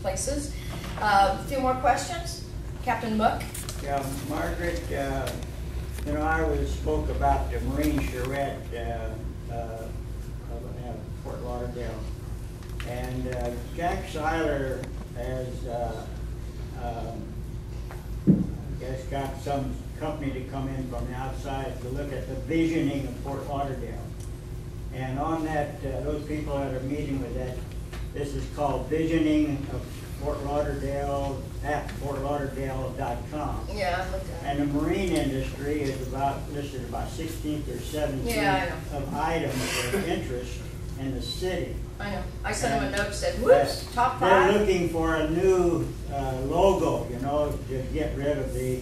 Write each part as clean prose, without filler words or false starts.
places. A few more questions? Captain Mook? Yeah, Margaret, you know, I spoke about the Marine Charrette of Fort Lauderdale. And Jack Seiler has, I guess, got some company to come in from the outside to look at the visioning of Fort Lauderdale. And on that, those people that are meeting with that, this is called Visioning of Fort Lauderdale at fortlauderdale.com. Yeah, I looked at it. And the marine industry is listed about 16th or 17th of items of interest in the city. I know. I sent him a note, said, whoops, top 5. They're looking for a new logo, you know, to get rid of the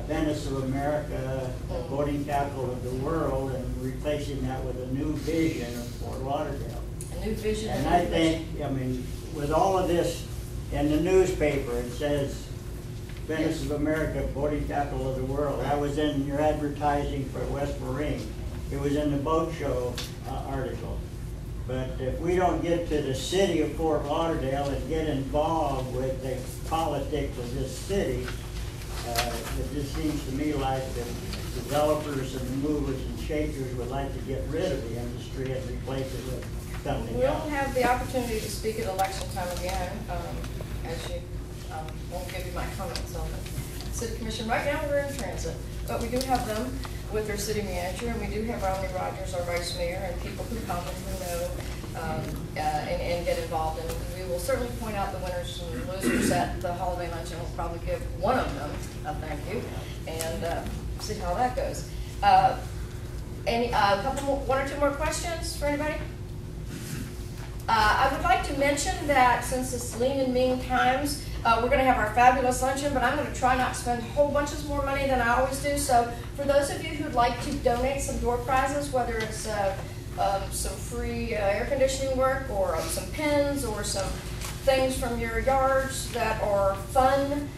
Venice of America, boating capital of the world, and replacing that with a new vision of Fort Lauderdale. A new vision. And I think, I mean, with all of this in the newspaper, it says Venice of America, boating capital of the world. That was in your advertising for West Marine. It was in the boat show article. But if we don't get to the city of Fort Lauderdale and get involved with the politics of this city, it just seems to me like the developers and the movers and shakers would like to get rid of the industry and replace it with something else. We'll have the opportunity to speak at election time again, as you won't give you my comments on the City Commission. Right now we're in transit, but we do have them with their city manager, and we do have Romney Rogers, our vice mayor, and people who come and who know and get involved. And we will certainly point out the winners and losers at the holiday luncheon. We'll probably give one of them a thank you and see how that goes. One or two more questions for anybody? I would like to mention that since it's lean and mean times, we're going to have our fabulous luncheon, but I'm going to try not to spend whole bunches more money than I always do. So for those of you who'd like to donate some door prizes, whether it's some free air conditioning work or some pens or some things from your yards that are fun,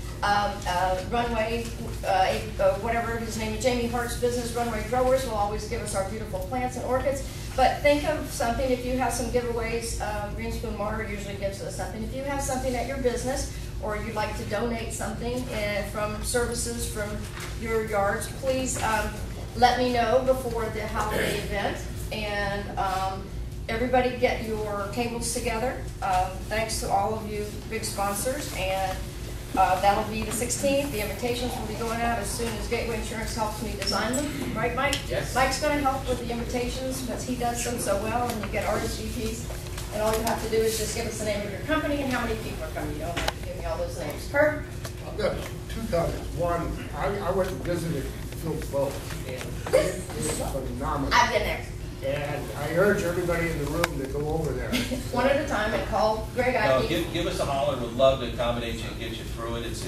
runway, whatever his name is, Jamie Hart's business, Runway Growers, will always give us our beautiful plants and orchids. But think of something, if you have some giveaways, Green Spoon Martyr usually gives us something. If you have something at your business, or you'd like to donate something from services from your yards, please let me know before the holiday event. And everybody get your tables together. Thanks to all of you big sponsors. And that'll be the 16th. The invitations will be going out as soon as Gateway Insurance helps me design them. Right, Mike? Yes. Mike's going to help with the invitations because he does them so well, and you get RSVPs. And all you have to do is just give us the name of your company and how many people are coming. You don't have to give me all those names. Herb? I've got 2 comments. One, I went and visited Phil's boat, and it is phenomenal. I've been there. And I urge everybody in the room to go over there. One at a time, and call Greg Ike. Give us a holler. We'd love to accommodate you and get you through it. It's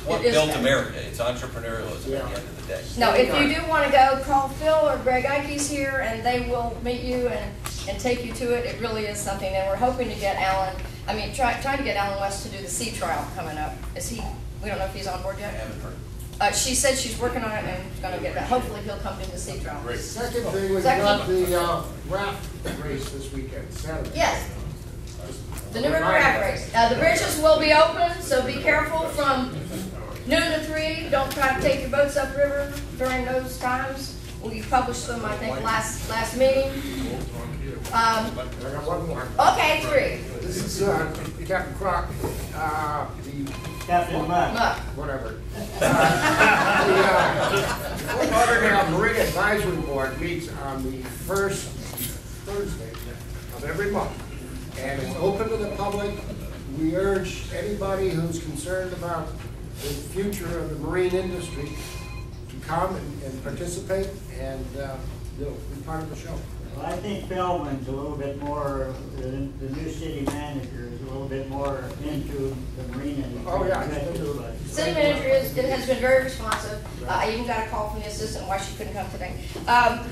what built America. It's entrepreneurialism at the end of the day. No, if you do want to go, call Phil or Greg Ike's here, and they will meet you and take you to it. It really is something, and we're hoping to get Alan. I mean, trying to get Alan West to do the sea trial coming up. Is he? We don't know if he's on board yet. I haven't heard. She said she's working on it and going to get that. Hopefully he'll come to the sea trial. Great. Second thing, we got the raft race this weekend, Saturday. Yes. The New River Raft Race. The bridges will be open, so be careful from noon to 3. Don't try to take your boats upriver during those times. We published them, I think, last meeting. I got one more. Okay, 3. This is Captain Croc, Captain Muck. Whatever. The Lauderdale Marina Advisory Board meets on the first Thursday of every month, and it's open to the public. We urge anybody who's concerned about the future of the marine industry to come and participate and be part of the show. Well, I think Feldman's a little bit more, the new city manager is a little bit more into the marine industry. Oh, yeah. City manager has been very responsive. I even got a call from the assistant why she couldn't come today.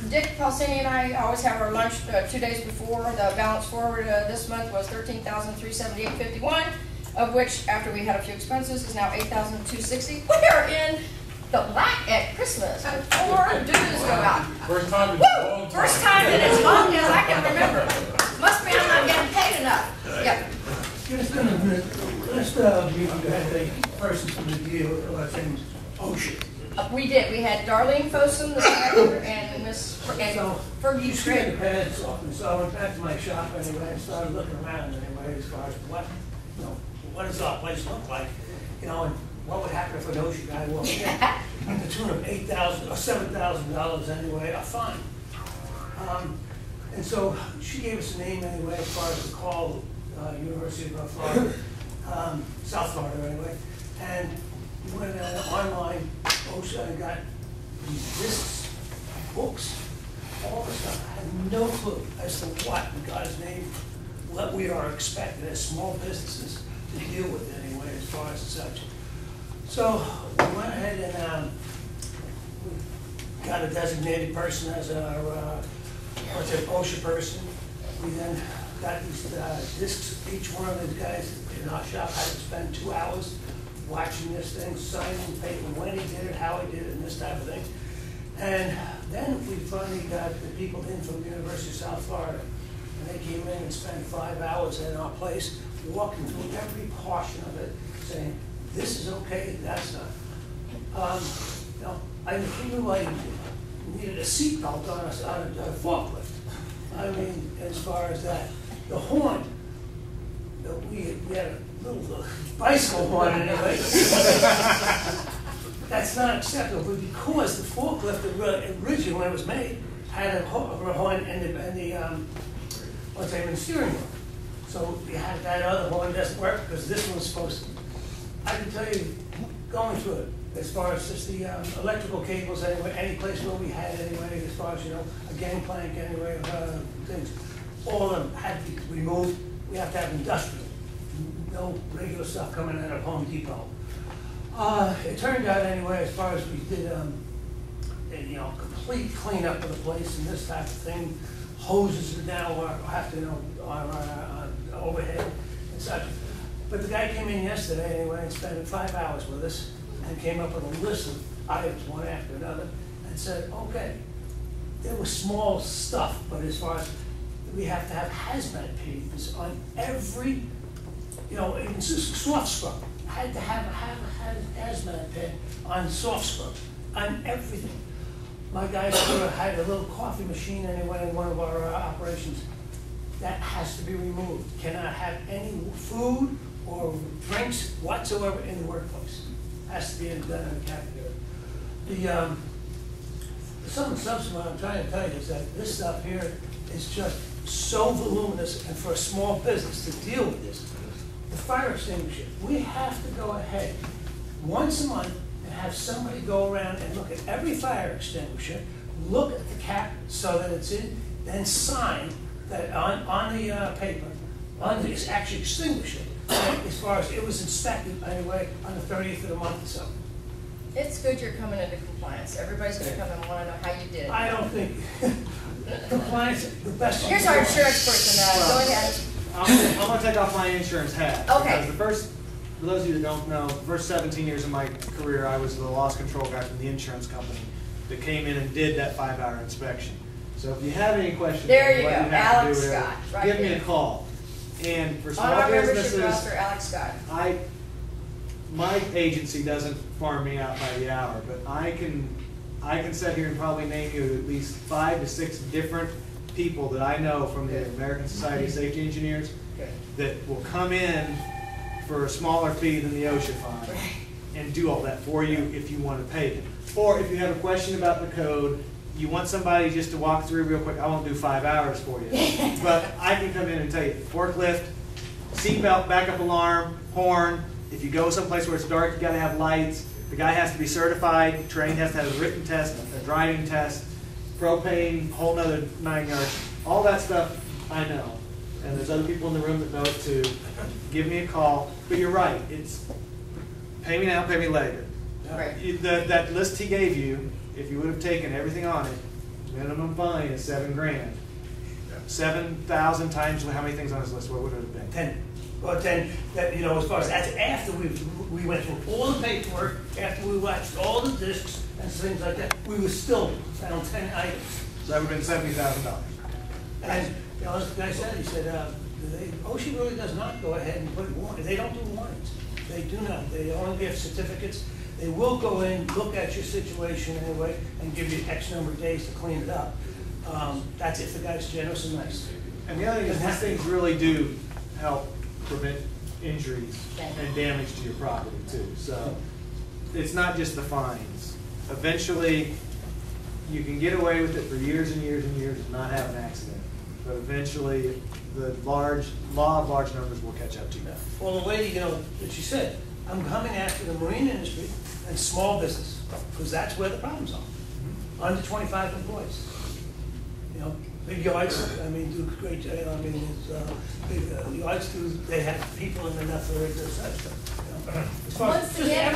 Dick Paulsini and I always have our lunch 2 days before. The balance forward this month was $13,378.51, of which, after we had a few expenses, is now $8,260. We are in the black at Christmas. 4 dues go out. First time in a long time. First time in as long as I can remember. Must be I'm not getting paid enough. Yep. most of you had a person from the deal, in OSHA. We did. We had Darlene Fossum, the director, and Miss Fergie You scared the Trigg. pants off, and so I went back to my shop anyway and started looking around anyway as far as what does our place look like, and what would happen if an OSHA guy walked in at the tune of $8,000 or $7,000 anyway, a fine. And so she gave us a name anyway as far as the call, University of Florida, South Florida anyway, and we went online, OSHA, and got these discs, books, all the stuff. I had no clue as to what, in God's name, what we are expected as small businesses to deal with anyway, as far as such. So we went ahead and we got a designated person as our OSHA person. We then got these discs. Each one of these guys in our shop had to spend 2 hours watching this thing, signing the paper, when he did it, how he did it, and this type of thing. And then we finally got the people in from the University of South Florida, and they came in and spent 5 hours in our place, walking through every portion of it, saying, this is okay, that's not. I knew I needed a seatbelt on a forklift. I mean, as far as that. The horn, we had a little bicycle horn anyway. That's not acceptable because the forklift originally, when it was made, had a horn in the steering wheel. So you had that other horn doesn't work because this one's supposed to. I can tell you, going through it, as far as just the electrical cables anyway, any place where we had anyway, as far as, a gangplank anyway, things, all of them had to be removed. We have to have industrial, no regular stuff coming out of Home Depot. It turned out anyway, as far as we did, complete cleanup of the place and this type of thing. Hoses are now have to, are overhead and such. But the guy came in yesterday anyway and spent 5 hours with us and came up with a list of items, one after another, and said, okay, there was small stuff, but as far as we have to have hazmat pins on every, even soft scrub, had to have a hazmat pin on soft scrub, on everything. My guy had a little coffee machine anyway in one of our operations. That has to be removed. Cannot have any food or drinks whatsoever in the workplace. Has to be done in the cafeteria. Some of the substance what I'm trying to tell you is that this stuff here is just so voluminous, and for a small business to deal with this, the fire extinguisher, we have to go ahead once a month and have somebody go around and look at every fire extinguisher, look at the cap so that it's in, then sign that on the paper, on the actually extinguisher, as far as it was inspected anyway on the 30th of the month or so. It's good you're coming into compliance. Everybody's going to come and want to know how you did it. I don't think compliance the best. Here's our insurance person. Go ahead. I'm going to take off my insurance hat. Okay. Because for those of you that don't know, the first 17 years of my career, I was the loss control guy from the insurance company that came in and did that 5-hour inspection. So if you have any questions, there you go, you Alex Scott. Right give me there. A call. And for small on our businesses, membership roster, Alex Scott. My agency doesn't farm me out by the hour, but I can sit here and probably name you at least 5 to 6 different people that I know from the American Society of Safety Engineers that will come in for a smaller fee than the OSHA fine and do all that for you if you want to pay them. Or if you have a question about the code, you want somebody just to walk through real quick, I won't do 5 hours for you. But I can come in and tell you, forklift, seatbelt, backup alarm, horn. If you go someplace where it's dark, you got to have lights. The guy has to be certified, trained, has to have a written test, a driving test, propane, whole nother 9 yards. All that stuff I know. And there's other people in the room that know it too. Give me a call. But you're right, it's pay me now, pay me later. Right. That list he gave you, if you would have taken everything on it, minimum fine is $7 grand. 7,000 times how many things on his list? What would it have been? 10. Well, 10. That as far as that's after we went through all the paperwork, after we watched all the discs and things like that, we were still found 10 items. So that would have been $70,000. And as the guy said, he said, OSHA really does not go ahead and put warnings. They don't do warnings. They do not. They only give certificates. They will go in, look at your situation anyway, and give you X number of days to clean it up. That's if the guy's generous and nice. And the other thing is, these things really do help prevent injuries and damage to your property too. So it's not just the fines. Eventually, you can get away with it for years and years and years and not have an accident. But eventually, the law of large numbers will catch up to you. Well, the lady, that she said, I'm coming after the marine industry and small business, because that's where the problems are. Under 25 employees. Big yards, do great, big yards they have people in enough for it, such. Once again,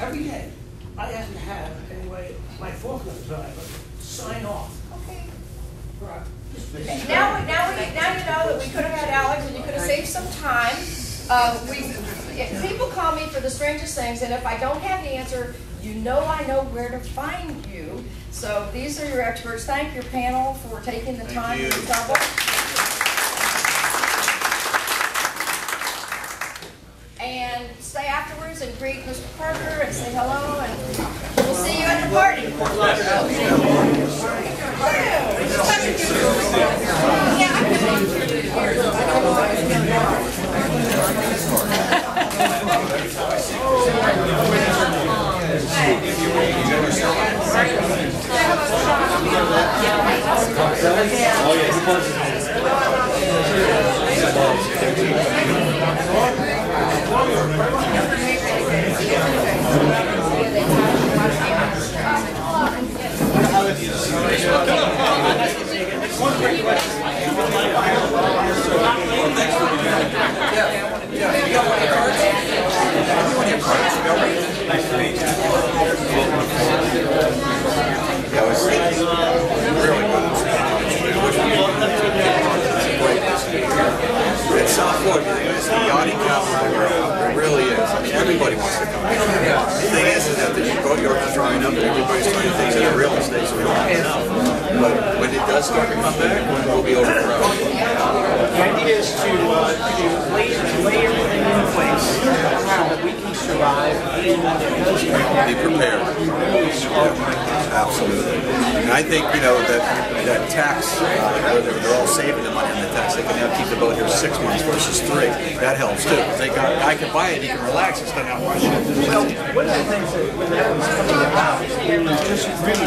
Every day, I have to have, anyway, my forklift driver sign off. Okay. Right. Now you know that we could have had Alex and you could have saved some time. People call me for the strangest things, and if I don't have the answer, I know where to find you. So these are your experts. Thank your panel for taking the time to double. And stay afterwards and greet Mr. Parker and say hello, and we'll see you at the party. It's South Florida, it's the yachting capital of the world. It really is. I mean, everybody wants to come here. The thing is that the boat yards are drying up and everybody's trying to think that real estate, so we don't have enough. But when it does start to come back, we'll be overcrowded. The idea is to lay everything in place so that we can survive and Be prepared. Yeah, absolutely. And I think, that tax, where they're all saving the money on the tax, they can now keep the boat here 6 months versus 3. That helps too. I can buy it, you can relax instead of out rushing. one of the things that when that was coming about, it was just really